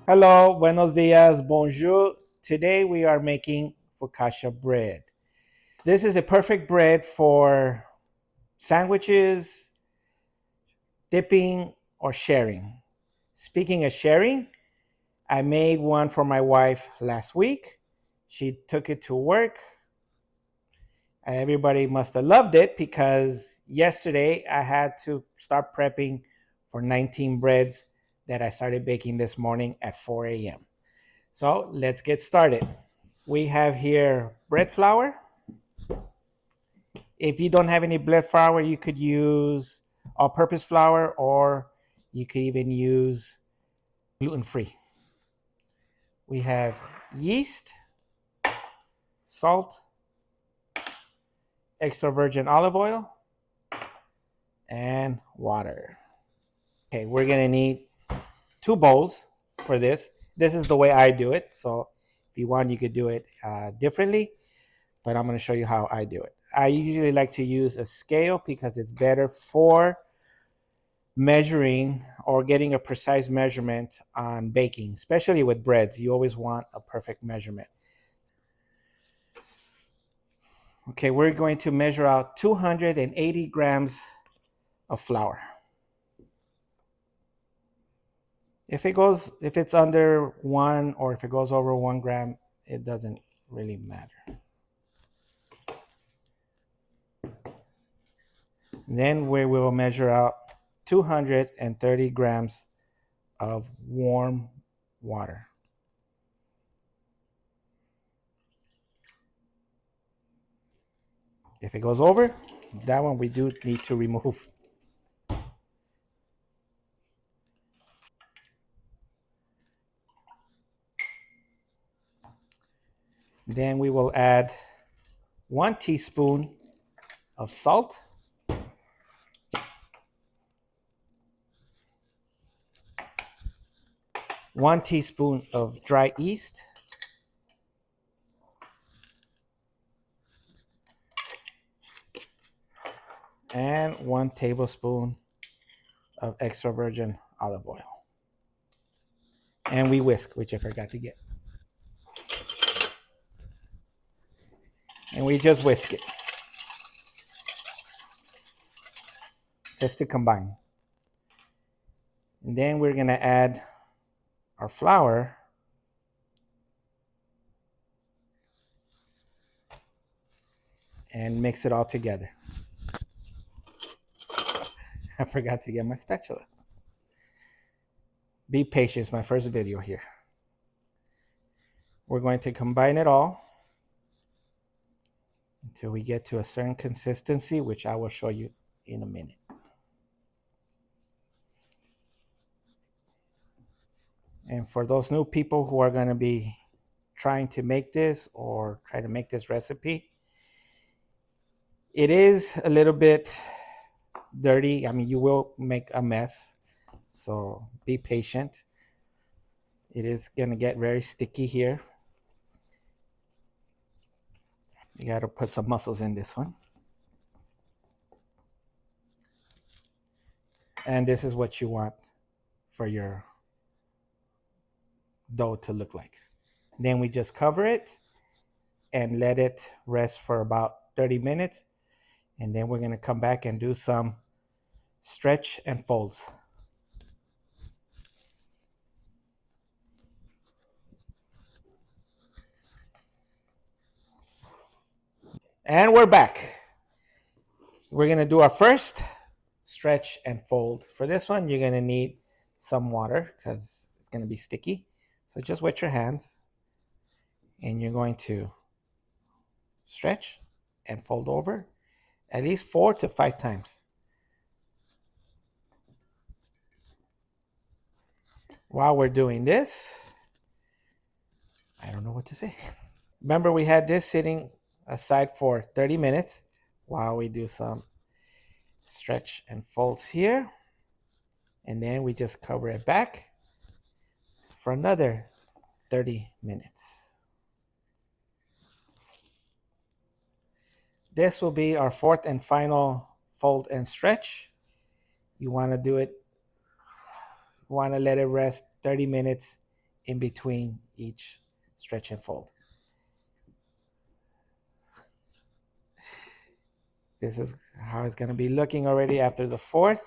Hello, buenos dias, bonjour. Today we are making focaccia bread. This is a perfect bread for sandwiches, dipping, or sharing. Speaking of sharing, I made one for my wife last week. She took it to work. Everybody must have loved it because yesterday I had to start prepping for 19 breads that I started baking this morning at 4 a.m. So let's get started. We have here bread flour. If you don't have any bread flour, you could use all-purpose flour, or you could even use gluten-free. We have yeast, salt, extra virgin olive oil, and water. Okay, we're gonna need 2 bowls for this. This is the way I do it. So if you want, you could do it differently, but I'm gonna show you how I do it. I usually like to use a scale because it's better for measuring or getting a precise measurement on baking, especially with breads. You always want a perfect measurement. Okay, we're going to measure out 280 grams of flour. If it's under 1 or if it goes over 1 gram, it doesn't really matter. Then we will measure out 230 grams of warm water. If it goes over, that one we do need to remove. Then we will add 1 teaspoon of salt, 1 teaspoon of dry yeast, and 1 tablespoon of extra virgin olive oil. And we whisk, which I forgot to get. And we just whisk it, just to combine. And then we're gonna add our flour and mix it all together. I forgot to get my spatula. Be patient, it's my first video here. We're going to combine it all until we get to a certain consistency, which I will show you in a minute. And for those new people who are going to be trying to make this or try to make this recipe, it is a little bit dirty. I mean, you will make a mess, so be patient. It is going to get very sticky here. You got to put some muscles in this one. And this is what you want for your dough to look like. Then we just cover it and let it rest for about 30 minutes. And then we're going to come back and do some stretch and folds. And we're back. We're going to do our first stretch and fold. For this one, you're going to need some water because it's going to be sticky. So just wet your hands and you're going to stretch and fold over at least 4 to 5 times. While we're doing this, I don't know what to say. Remember, we had this sitting aside for 30 minutes while we do some stretch and folds here. And then we just cover it back for another 30 minutes. This will be our 4th and final fold and stretch. You want to do it, you want to let it rest 30 minutes in between each stretch and fold. This is how it's going to be looking already after the fourth.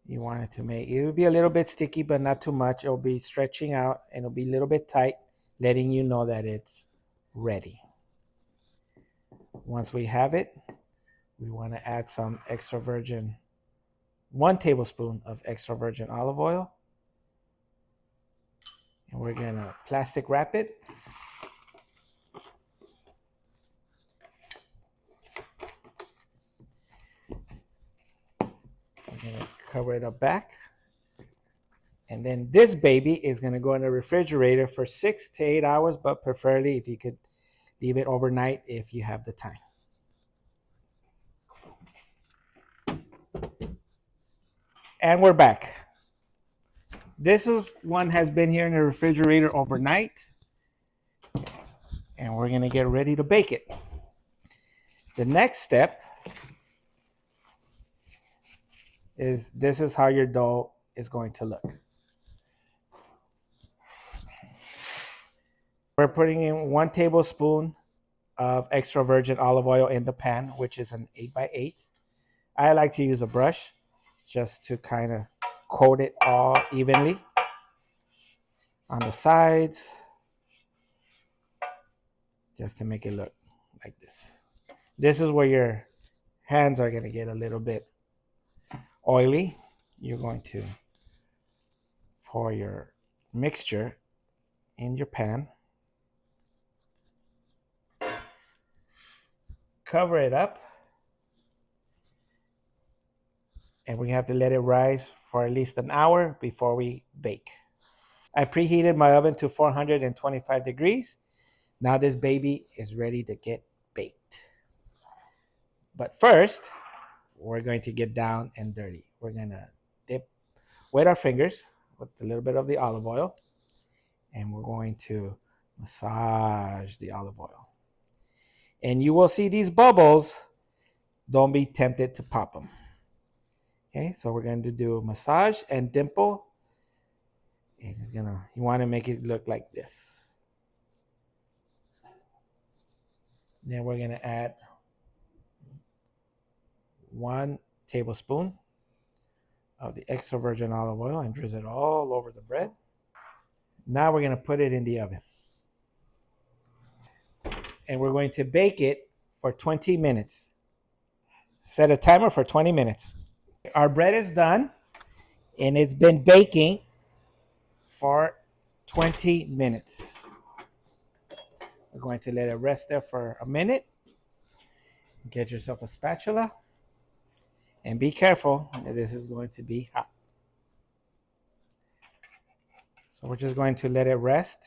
You want it to make, it'll be a little bit sticky, but not too much. It'll be stretching out and it'll be a little bit tight, letting you know that it's ready. Once we have it, we want to add some extra virgin, 1 tablespoon of extra virgin olive oil. And we're going to plastic wrap it. We're going to cover it up back. And then this baby is going to go in the refrigerator for 6 to 8 hours, but preferably if you could leave it overnight if you have the time. And we're back. This one has been here in the refrigerator overnight. And we're going to get ready to bake it. The next step is this is how your dough is going to look. We're putting in 1 tablespoon of extra virgin olive oil in the pan, which is an 8x8. I like to use a brush just to kind of coat it all evenly on the sides, just to make it look like this. This is where your hands are going to get a little bit oily. You're going to pour your mixture in your pan, cover it up, and we have to let it rise for at least an hour before we bake. I preheated my oven to 425 degrees. Now this baby is ready to get baked. But first, we're going to get down and dirty. We're going to wet our fingers with a little bit of the olive oil, and we're going to massage the olive oil. And you will see these bubbles. Don't be tempted to pop them. Okay, so we're going to do a massage and dimple. And you want to make it look like this. Then we're going to add 1 tablespoon of the extra virgin olive oil and drizzle it all over the bread. Now we're going to put it in the oven. And we're going to bake it for 20 minutes. Set a timer for 20 minutes. Our bread is done, and it's been baking for 20 minutes. We're going to let it rest there for a minute. Get yourself a spatula, and be careful, this is going to be hot. So we're just going to let it rest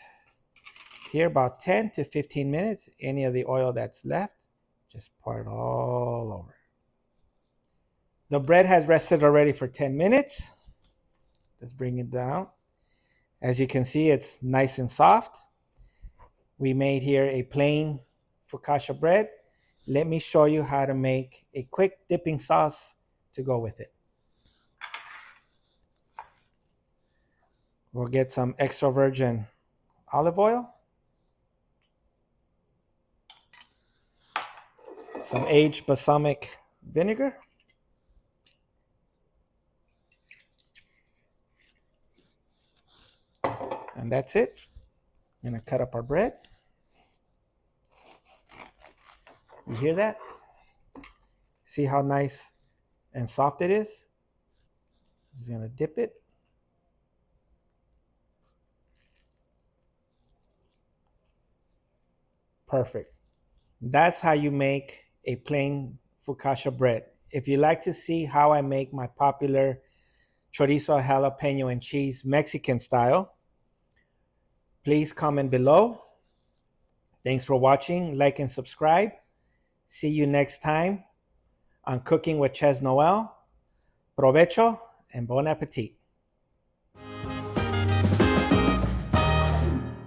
here about 10 to 15 minutes. Any of the oil that's left, just pour it all over. The bread has rested already for 10 minutes. Let's bring it down. As you can see, it's nice and soft. We made here a plain focaccia bread. Let me show you how to make a quick dipping sauce to go with it. We'll get some extra virgin olive oil, some aged balsamic vinegar, and that's it. I'm going to cut up our bread. You hear that? See how nice and soft it is? Just going to dip it. Perfect. That's how you make a plain focaccia bread. If you'd like to see how I make my popular chorizo, jalapeno, and cheese Mexican style, please comment below. Thanks for watching. Like and subscribe. See you next time on Cooking with Chef Noel. Provecho and bon appetit.